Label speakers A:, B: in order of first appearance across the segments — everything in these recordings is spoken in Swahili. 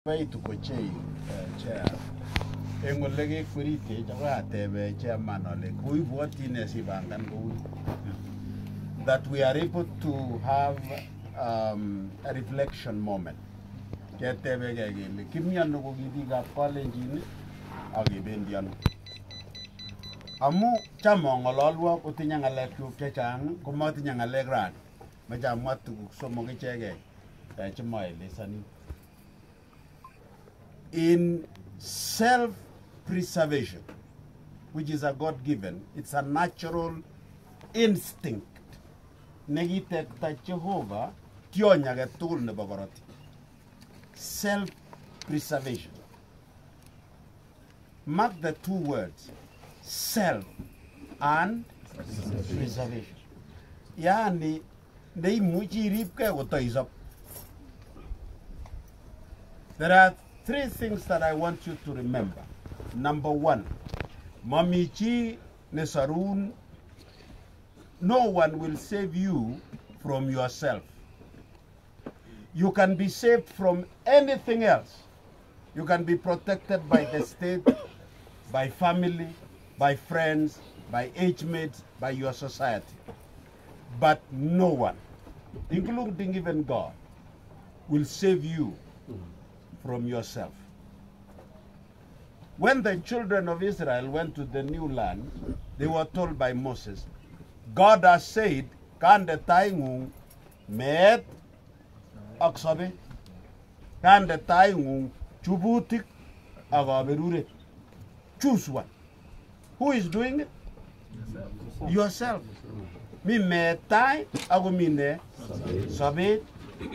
A: Way to Kosgei, chair. Engolege Kurite, Jawate, chairman, we what in a that we are able to have a reflection moment. Get the again. Give me a no giga college in Agibendian. Amu Chamong, a lolwa, Utinyang Electro Chachang, Comotinyang Allegran, Majamatu, so Mogichege, Chamoy, listening. In self-preservation, which is a God-given, it's a natural instinct. Negite ta Jehovah, tionya ge tul ne bagorati. Self-preservation. Mark the two words, self and preservation. Yani, nei muji ripke otoizop. There are three things that I want you to remember. Number one, Mamichi Nesarun, no one will save you from yourself. You can be saved from anything else. You can be protected by the state, by family, by friends, by age mates, by your society. But no one, including even God, will save you from yourself. When the children of Israel went to the new land, they were told by Moses, God has said, Kande taingung met aksabe, Kande taingung chubutik agaberure. Choose one. Who is doing it? Yourself. Me metai agumine sabe.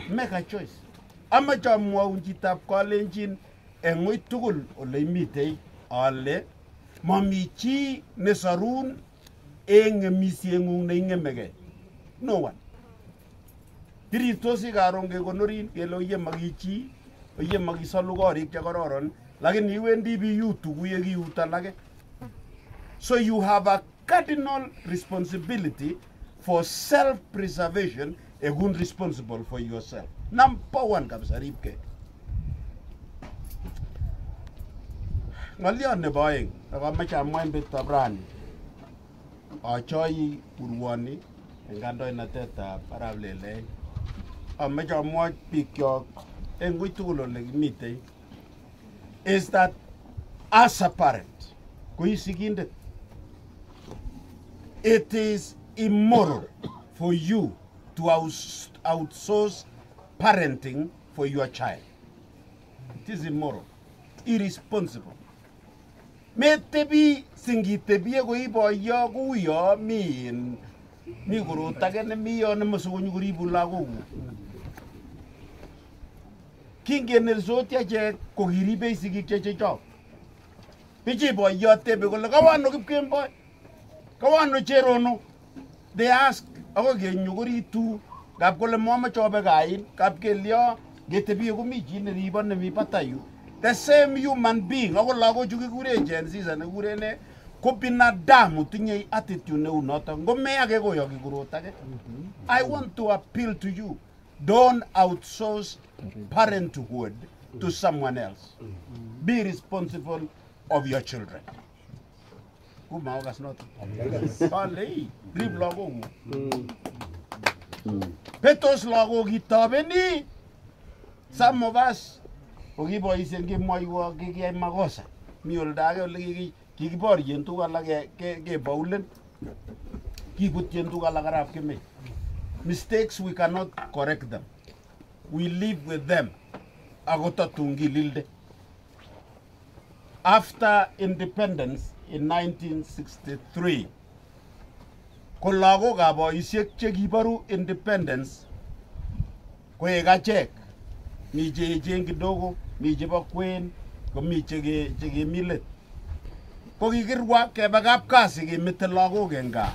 A: Make a choice. Amacha mwa unjitap kalenjin engoi tugul ole mitei ale mamichi nesarun eng misiengung ne ngemege. No one. Kiritosi karonge konorin kelo ye magichi ye magisalu gorik chakororon lakini iwendi bi yutuguye kiutalage. So you have a cardinal responsibility for self-preservation, a good responsible for yourself. Number one, kabisa ripke. Ngalian ne boying, akamacha mwembe tabrani. Achoyi urwani, engando inateta parablele. Amacha mwa pikyo, engwitulo legimite. Is that as a parent, kuisiginde, it is immoral for you to outsource parenting for your child. It is immoral, irresponsible. Me tebi singi tebi ego ibo yo guyo mi guru tagane mi yo ne masugunyu guri bulago. Kinge nelzoti aje kohiribe sigi chechecho. Pichi boy yo tebi ko kawano kipkemboy. Kawano cherono. They ask ako genyuguri tu gap kole mama chobe gain gap kelio getebi ko mi jine riba ne mi patayu. The same human being ako lago jugi gure agencies ane gure ne ko binadamu tinye attitude ne unota ngome age go yogi guru tage. I want to appeal to you, don't outsource parenthood to someone else. Be responsible of your children. Not Petos lago gitabeni. Some of us Ogibo is and give my work gigi magosa. Mule dago gigi body into a lage bowlen. He put into a lagaraf me. Mistakes we cannot correct them. We live with them. Agota tungi lilde. After independence in 1963, Kolago Gabo Isiek Chegibaru independence, Kwega check, mi jengidogo, mi jeba queen, mi chege millet. Kogirwa kebagap kasi mitelago genga.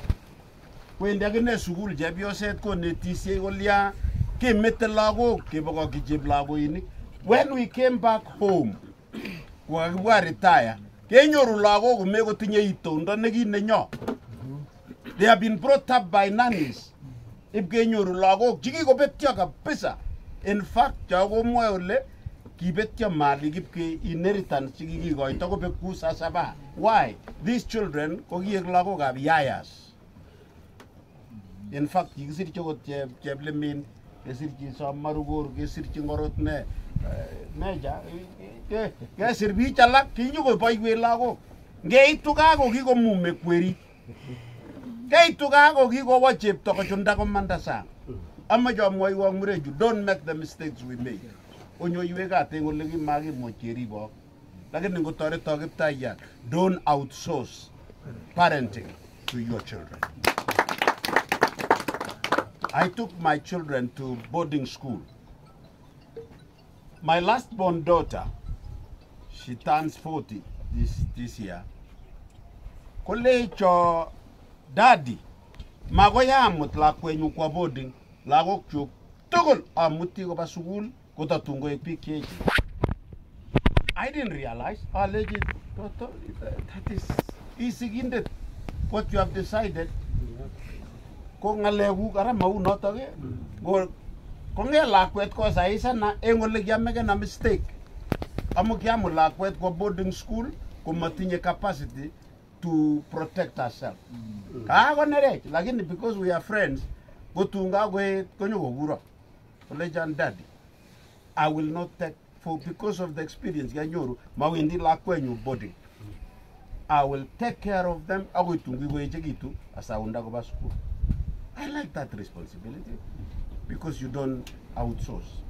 A: When the Gene Sugul Jabio said, Konetisi Olia, came mitelago, Kebago Gijiblago in. When we came back home, we were retired. They have been brought up by nannies. In fact, kibetyo mali kipke inheritance chikikikoito kobek kusasaba. Why? These children ko kiek lagokab yayas. In fact, kikisirchi okot cheplemin, kesirchi Somarugor, kesirchi ngorot ne meja, kesir biik alak kinyokoboiwech lagok. Ngeitu kako kikomume kweri. Ngeitu kako kikowo chepto kochunda komanda sang. Amache amwoiwok mureju, don't make the mistakes we made. Onyoiwek ateng ole kimakimwa cheribok. Lakini ngotoreto Kiptayat, don't outsource parenting to your children. I took my children to boarding school. My last born daughter, she turns 40 this year. Kolecho daddy, magoya amut lakwenyu kwa boarding, lagok chuk tugul amuti koba sukul kotatun koek biik cheechen. I didn't realize, alleged, that is isigindet, what you have decided. Ko ngalekuk ara mau notok ko nge lakwet ko saisa na eng ole kiameke na mistake. Amu kiamu lakwet ko boarding school ko matinye capacity to protect herself. Ko nerech, lakini because we are friends, go tunga kwe konyo koguro. Olejan daddy, I will not take for because of the experience yanyoru mawindi lakwenyu boarding. I will take care of them agoi tungi wechekitu asaunda koba school. I like that responsibility because you don't outsource.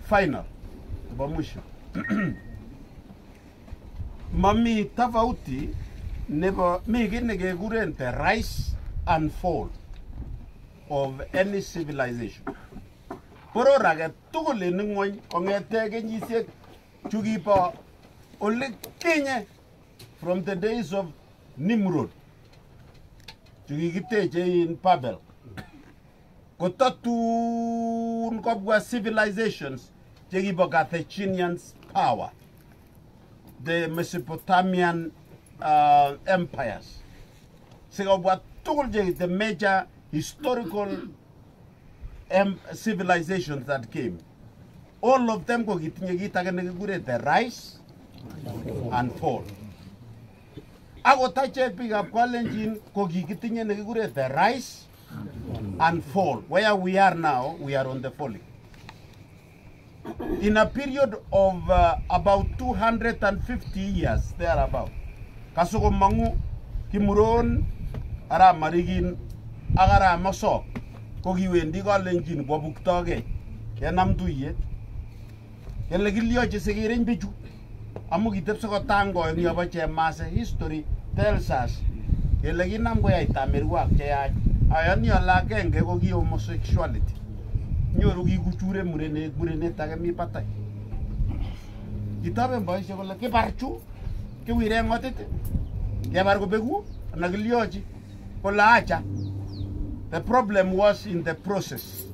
A: Final, bamusho. Mami tafauti never make the rise and fall of any civilization. Pororage tugule ningwany kongete kenyisiek chukipo ole Kenya from the days of Nimrod. Chukikiteche in Babel. Kotatun kopwa civilizations chekipo Carthaginians power. The Mesopotamian empires. Sikopwa tugul the major historical civilizations that came. All of them ko kitinye kit age nekikure the rise and fall. Ako tache biikab Kalenjin ko kikitinye nekikure the rise and fall. Where we are now, we are on the falling. In a period of about 250 years, thereabout, Kasuko Mangu, Kimuron, Ara Marigin, Agara Masok, Kogiwendi Kalenjin, Bobuktage, Yanam Duye, Yelegilio Chesegirin Bichu, Amugitepsoko Tango, and Yabache Massa history tells us, Yeleginam Goyatamirwak, Ayania Lagenge, Gogi homosexuality. Nyorugi kuchure murene tagami patay. Itabe boy se kola ke parchu ke wire ngotete. Ke bargo begu naglioji kola acha. The problem was in the process.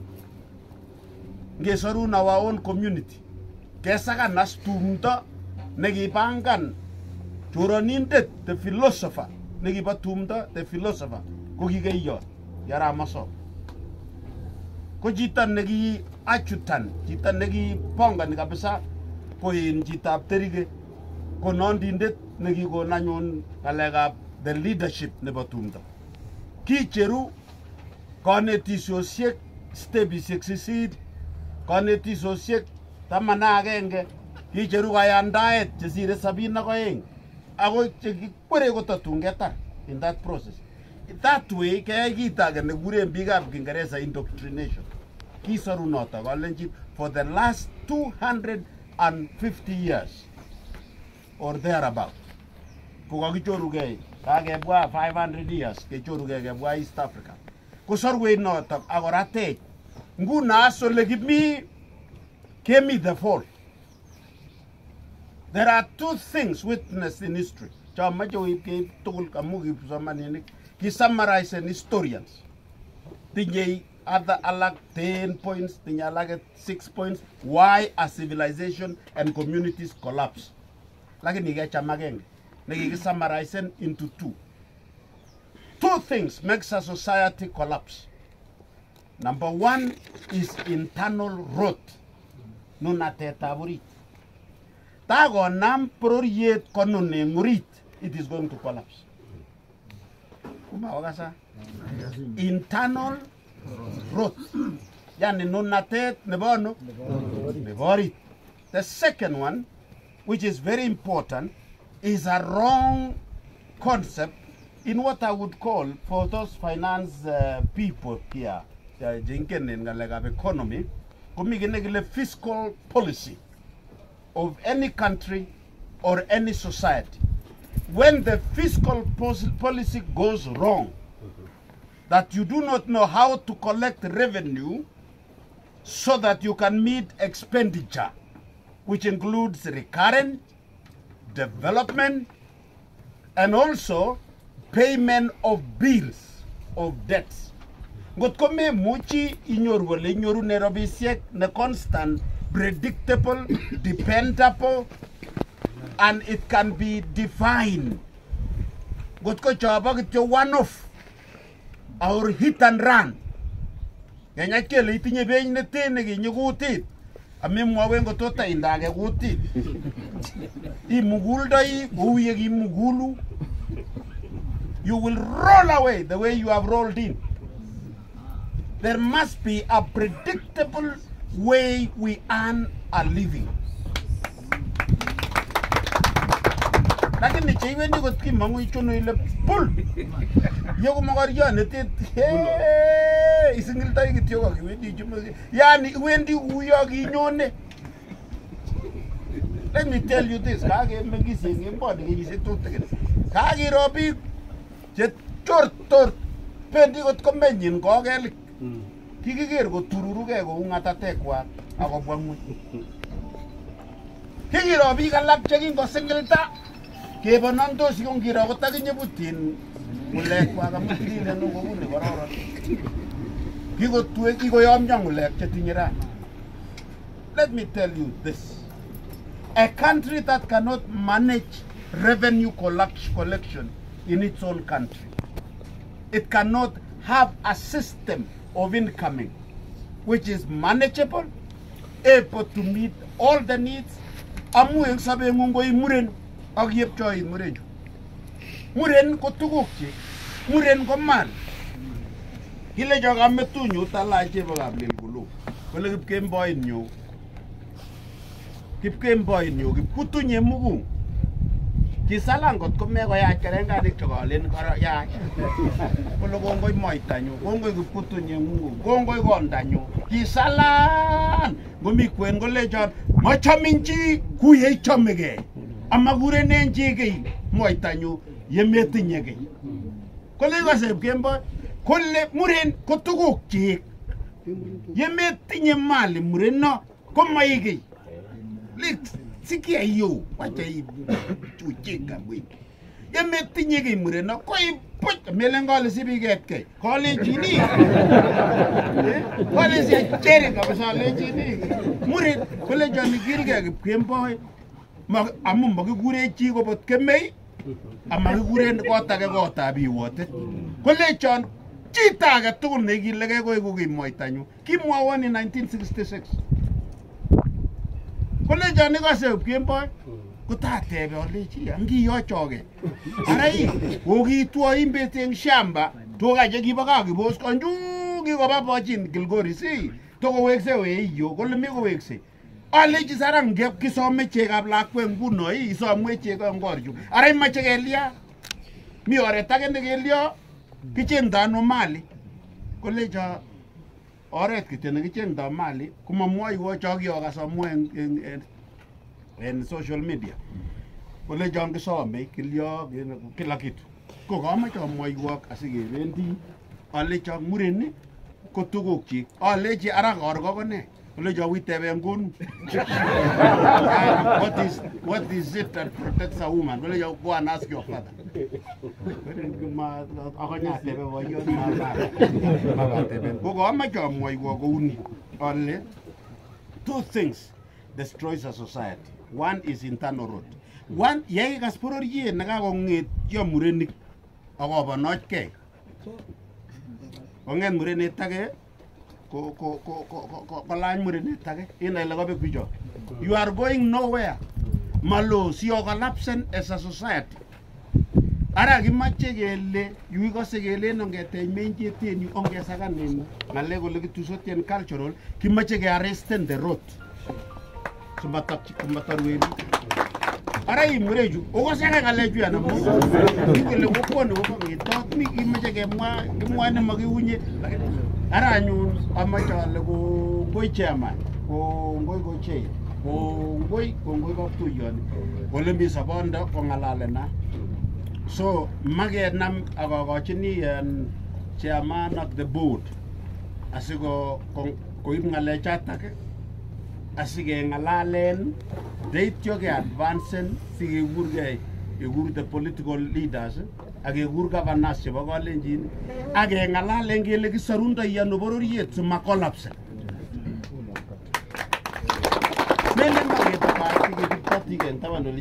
A: Ngesoru na our own community. Kesaka nas tumta negipangan churonindet the philosopher negipatumta the philosopher kogigeyo yara maso. Ko chito neki achutan, chito neki ponga ni kabisa ko in chitab terige ko nondindet neki ko nanyon kalekab the leadership nebo tumdo. Kicheru konetisosiek stepisiek sisit, konetisosiek 11, kicheru kayandaet chesire 72 ako chekikwere kotatun ketar in that process. That way, kaya kita agad nagure bigab Kingereza indoctrination. Kisaru nota Kalenjin for the last 250 years or thereabout. Kukakichoru gay, kagebwa 500 years, kechoru gay gebwa East Africa. Kusarwe nota agorate. Nguna so legimi came the fall. There are two things witnessed in history. Chamajo ipke tol kamugi samaninik. He summarized historians. Tinye other alag 10 points, tinye alag 6 points. Why a civilization and communities collapse? Like nige chamageng. Nige summarize into two. Two things makes a society collapse. Number one is internal rot. nunatetab orit. Tagonam pororiet konuneng orit, it is going to collapse. Kumawakasa? Internal growth. Yani nunatet nebo ano? Nebo orit. The second one, which is very important, is a wrong concept in what I would call, for those finance people here, of economy, fiscal policy of any country or any society. When the fiscal policy goes wrong, that you do not know how to collect revenue so that you can meet expenditure, which includes recurrent, development, and also payment of bills, of debts. Ngot ko me muchi inyoru wale inyoru Nairobi na constant, predictable, dependable, and it can be defined. Ngot ko chaba kityo one-off, or hit and run. Kanya kele itinye benyi ne tene kinyo kutit. Ame mwawe ngotota indage kutit. Imugulda uye imugulu. You will roll away the way you have rolled in. There must be a predictable way we earn a living. Lakini chiwe ni kot kimangu ichono ile pull. Yogo magaria netet. Hey, isingilta ikityo ka kiwendi chumo. Yani wendi uyo ginyone. Let me tell you this. Kage mengisi ngembodi ngisi tutte. Kage robi je tortor pendi kot komenyin kogelik. Kikiger ko tururuge ko ngatatekwak akobwa ngwony. Kikiro biik alak chekingosingilta kebonondos yung kiro kotakinyebutin ngulekwak amutilile nungokune kororon. Kikotue kikoyomyo ngulek chetinye ra. Let me tell you this. A country that cannot manage revenue collection in its own country, it cannot have a system of incoming which is manageable, able to meet all the needs. Amu eng sabe ngungoi muren ak yepchoi muren. Muren ko tuguk chi, muren ko mal. Kile joga metunyu tala chebo kablil kulu. Kole kipkemboi nyo. Kipkemboi nyo kipkutunye mugung. Kisalang kot ko me ko yaach kerenganik chokolen koro yaach. Kolo kongoi moitanyu, kongoi kipkutunye mugung, kongoi kondanyu. Kisalan ngomi kwen kolechon machamin chi kuye ichomege. Amakurenen chi kei moitanyu yemetinye kei. Kole kosep kemboi kole muren ko tuguk chik. Yemetinye mali muren no ko maikei. Sikia yo, wacha chuchika bwi. Yemetinye kei muren no ko ipuch melengole sibiget kei. Kole chini. Kole si chere kabisa le chini. Muren kole joni kirge kipkemboi. Amu makikure chi kobot kemei amakikuren kot age kotab biwote. Kole chon chito age tugul nekilege koiku kimoitanyu. Kimwowon in 1966. Kole chon ikose kipkemboi kotatebe olechi angiyochoge. Arai kokitwo imbet eng shamba toka chekibo kakibos konju kikoba bochin Kilgoris tokowekse weiyo kole mi kowekse. Alechi sarang ngep kisome chekab lakwet nguno isomwe cheko ngorju. Ara imache kelia. Mi oret age nekelio kichengdano mali. Kolecho oret kityo nekichengdo mali komamwoiwo chokio kasomwe en social media. Kolecho kisome kilio kila kitu. Kokamoche amwoiwo asikebendi alecho muren ko tuguk chik. Alechi ara korko kone. What is it that protects a woman? Go and ask your father. Two things destroys a society. One is internal road. One, yai gasporo ye nagagongit yo murenik agoba notke. Kongen murenik tage You are going nowhere. Malo, si collapsing as a society. Ara gimache gele, you go segele nongete menje teni onge saganini. Malego legi tusotian cultural, kimache ge arrested the road. Kumbatarwe. Ara imureju, ogo saga galeju ya namo. Ngele wokono wokono itot mi imache ge mwa ne magi unye. Ara nyu amacha lego boy chairman. Ko ngoy go che. Ko ngoy go tuyon. Olembi sabonda ko ngalale na. So mage nam agogochini chairman of the board. Asigo ko ngale chatake. Asige ngalalen deityo ge advancing sige gurge the political leaders age gur governors chebo kalenjin age ngalalen gele kisarunda yano bororiet suma collapse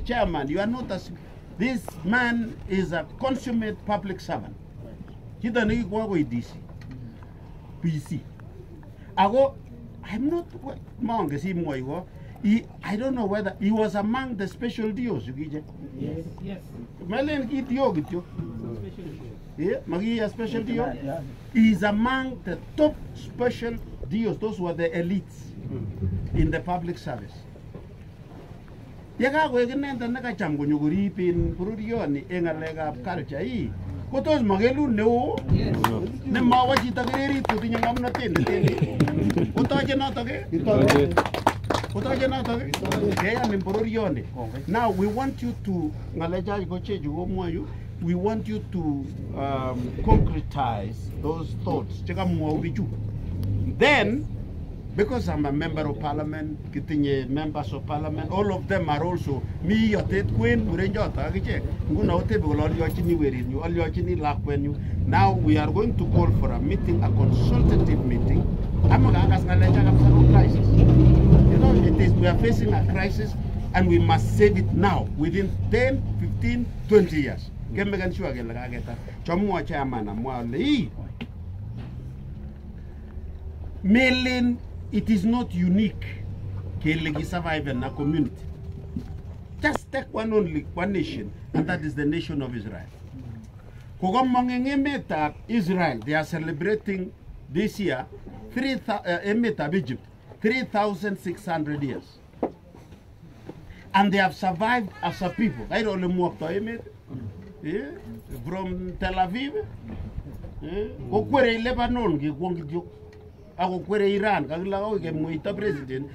A: chairman, you are not as this man is a consummate public servant. He doesn't go with DC. PC. I'm not I don't know whether he was among the special deals.
B: Yes, yes.
A: Yeah, special deal. He's among the top special deals. Those were the elites in the public service. Yaga wegenenda naka chamgo nyuguri pin pururioni engalega culture kotos magelu no ne mawa chita gereri tutinya ngamna tende kotaje na toge kotaje na toge keya ni pururioni. Now we want you to ngaleja goche jugo moyu, we want you to concretize those thoughts cheka mwa ubiju. Then because I'm a member of parliament, Kitinge members of parliament, all of them are also me, your Ted Queen, Murenjota, now we are going to call for a meeting, a consultative meeting. Crisis. You know, we are facing a crisis and we must save it now, within 10, 15, 20 years. Million. It is not unique to survive in a community. Just take one nation, and that is the nation of Israel. Israel, they are celebrating this year, Egypt, 3,600 years. And they have survived as a people. I don't know from Tel Aviv, Lebanon, ako kwere Iran kagila ke muita president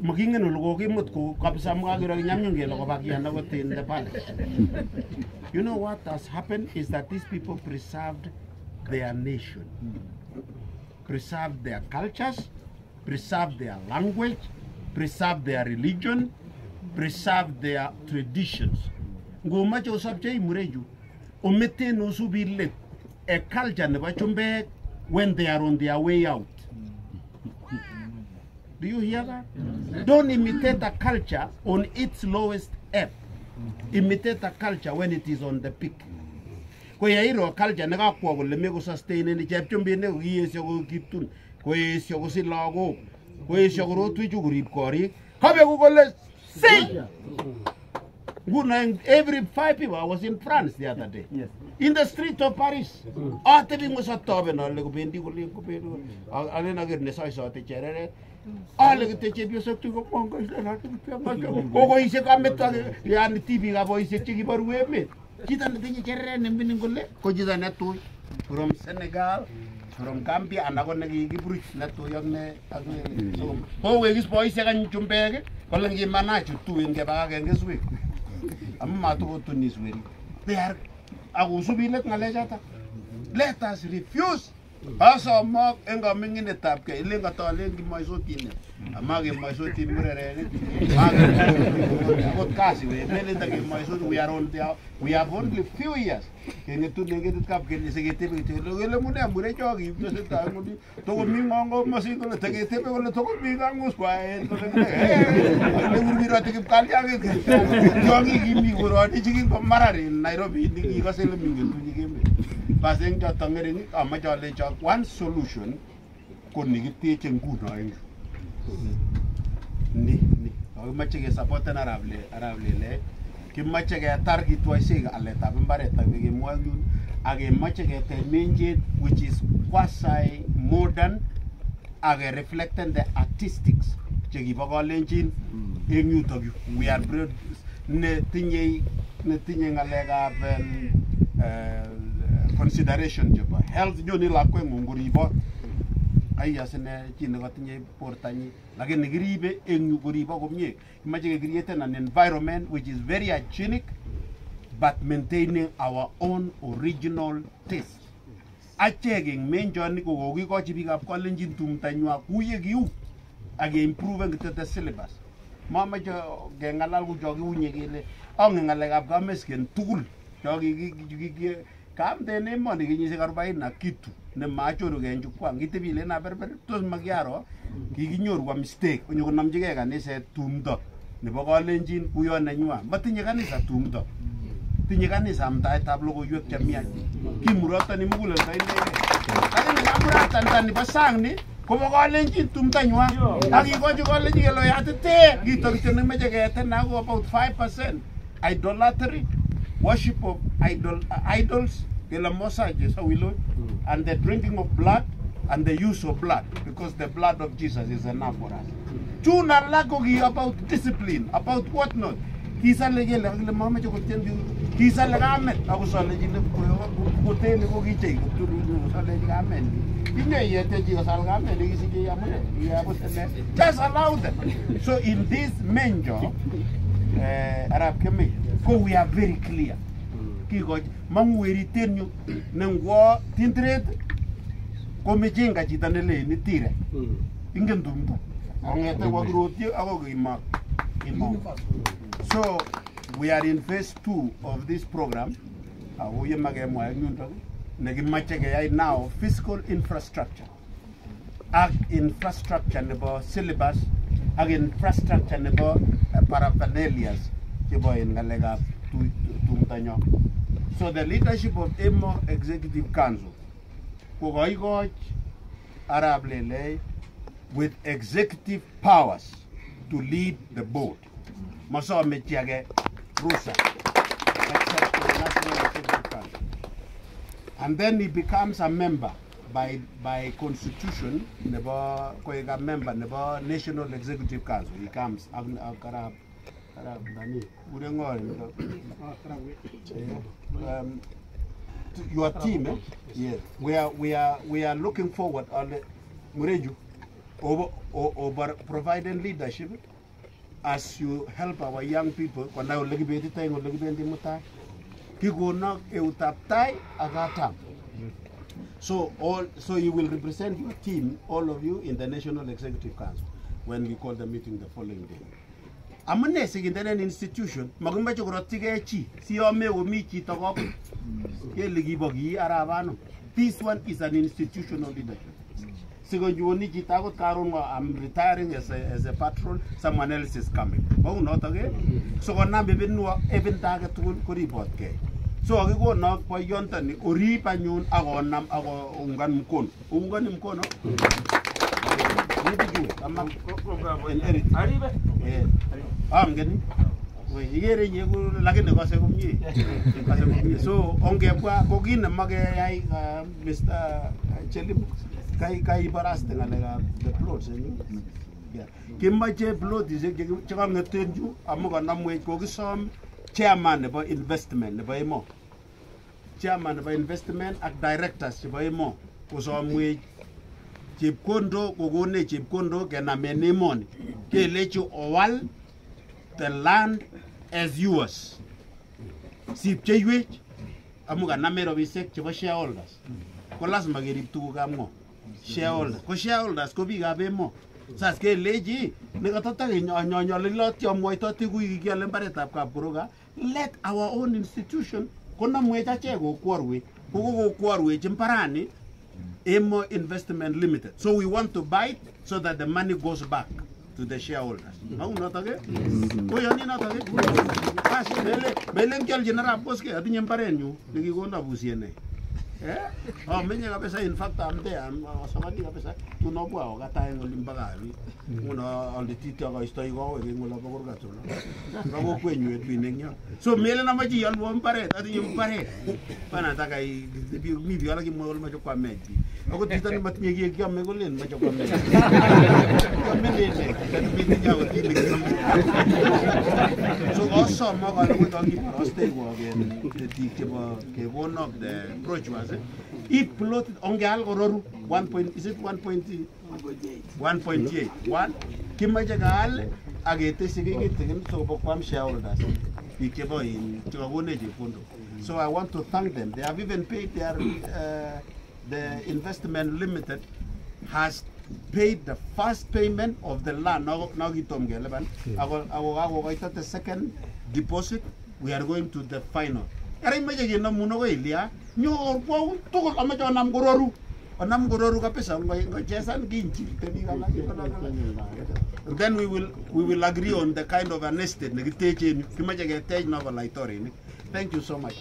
A: magingen ulo ko kimot ko kapsa mga gira nyamnyong gelo ko bagyan na wote in the palace. You know what has happened is that these people preserved their nation, preserved their cultures, preserved their language, preserved their religion, preserved their traditions. Ngoma cho sabche mureju omete no subile a culture ne bachumbe when they are on their way out. Do you hear that? Don't imitate a culture on its lowest ebb. Imitate a culture when it is on the peak. Kwa hiro culture nega kwa gole mego sustain ni chepchumbi ne yesyo go kitun. Kwa yesyo go silago. Kwa yesyo go rotu jugurip kori. Kabe go gole say. Every 5 people. I was in France the other day. Yes. In the street of Paris. Ate was a tobe na lego bendi go lego bendi. Alena gerne sai sa te cherere. Alle che te c'è so tu go go ise kametto ya ni TV ga boy se ci baru eme. Kita ne cherere ne bin golle ko jida na tu from Senegal, from Gambia anago ne gi buru na tu yogne adu so ko we gis boy se kan chumbege ko la ngi manachu tu nge ba ga nge suwe. Amma to to ni suwe. They are agusubile ngalejata. Let us refuse. Asa mag enga mingine tapke ilenga to lengi maisotine amage maisotine murere got kasi we melinda ke maisot we have only few years kene tu nenge tap ke ni segete be le mune mure jogi to se ta mudi to mi ngongo masiko le tegete be le to mi ngangus kwa le murira te ke kali age jogi gimi goro di jigi marare Nairobi ni ko se le mingi tu jigi passing to tangering one solution ko nikiteche nguno eng ni kimache kesapoten arab lele kimache ketar kitwaisek aletab mbaret ak kemwa yun ak kemache ketech menjet which is quasi modern ak reflecting the artistics chekibo kalenjin eng yutok yu. We are proud netinye ngalekab consideration chebo health nyoni lakweng'ung koribo ayasine chi nekotinye bortanyi lakini kiribe eng yu koribo komie. Kimache create an environment which is very hygienic but maintaining our own original taste. Achek eng menjoni ko kokikochi biikab kalenjin tumtanywa kuye kiu ak improve the syllabus. Mamache kengalal ku cho kiunye kele angen ngalekab kamesken tugul cho kamten emoni kenyisiek 40 ak kitu nemachoru ke njukwa ngitebile na berber tos makiaro kikinyoru mistake onyo konamjige kaniset tumdo nebo kalenjin kuyo nenywa matinye kanisa tumdo tinye kanisa amtaetab logoiwek chemiach kimurotoni muguleldo inege lakini kamuratan tani bo sang ni kobo kalenjin tumdanywa ak ikochi kalenjin kelo yatite kito kityo nemeche keten ako about 5% idolatry, worship of idols, and the drinking of blood and the use of blood, because the blood of Jesus is enough for us. Chuna lagogi about discipline, about whatnot. Kisale gele agile mama choko tendi kisale gamet akusale jile kuteni ko kiche kutulu sale gamet ine yete jiga sal gamet kisije yamune yabutene just allow them. So in this menjo Arab Kemi, we are very clear. Kiko mangweri tenyu nengwo tintret ko mejinga chitanele ni tire ingen dumba angete wagroti ako imak. So we are in phase 2 of this program. We now physical infrastructure. Ag infrastructure nebo syllabus, ag infrastructure nebo paraphernalia in ngalega tumtanyo. So the leadership of EMO Executive Council Arab Lele with executive powers to lead the board. Maso metiage Rusa, except the National Executive Council. And then he becomes a member by constitution, never member, never National Executive Council. He comes your team, yes. We are looking forward on Mureju over providing leadership as you help our young people. So you will represent your team, all of you, in the National Executive Council when we call the meeting the following day. Amane secondary institution magumba chokorotige chi siome omichi togok keligibogi arabano. This one is an institutional leadership. Sigonjuni chitagot karon I'm retiring as a patron, someone else is coming. Oh not again. So gonna be even target to report ke. So agigo nok po yontani oripa nyun agonam ago ungan mkono. Ungan mkono. So ongepwa kogina magayai Mr. Chelim kai baraste ngalega the plots kimache plot is chekam ngetenju amuga namwe kogisom chairman nebo investment nebo EMO, chairman nebo investment ak directors chebo EMO kosomwe chepkondo kogone chepkondo kenamen emoni kelechu owal the land as yours sipcheiwech amuga name robishek chebo shareholders ko lazima kerib tugukab ngo shareholders ko shareholders ko biikab EMO. Sas kelechi nekatata kenyonyoliloti amwoitoti kuikikiale mbaretab kapkoroga, let our own institution konamwech achek kokworwech kokokworwech mbarani EMO Investment Limited. So we want to buy it so that the money goes back to the shareholders. Mau notage? Koyoni notage? As belen kyal general Kosgei atinye mbarenyu nikikona busiene. Oh, menye kabisa, in fact, I'm there. I'm somebody kabisa. Tunobwa wakata ngo limbagawi. Muna on the titi ako istoi ko we ngo labo ko gato. Ngo kwenyu et binengyo. So mele na maji yal wo mpare, ati yung pare. Pana taka mi viola ki mo ma kwa meji. Ako tita ni matmi gi gi me go len ma kwa meji. So also mo ka we don't give us stay wo again. The titi ke one of the projects. If plotted on gal or 1 point, is it 1.8? 1.8. 1. Kimajagal agete sigigit so bokwam shareholders. So I want to thank them. They have even paid their the investment limited has paid the first payment of the land. Now the second deposit. We are going to the final. And then we will agree on the kind of an estate. Thank you so much.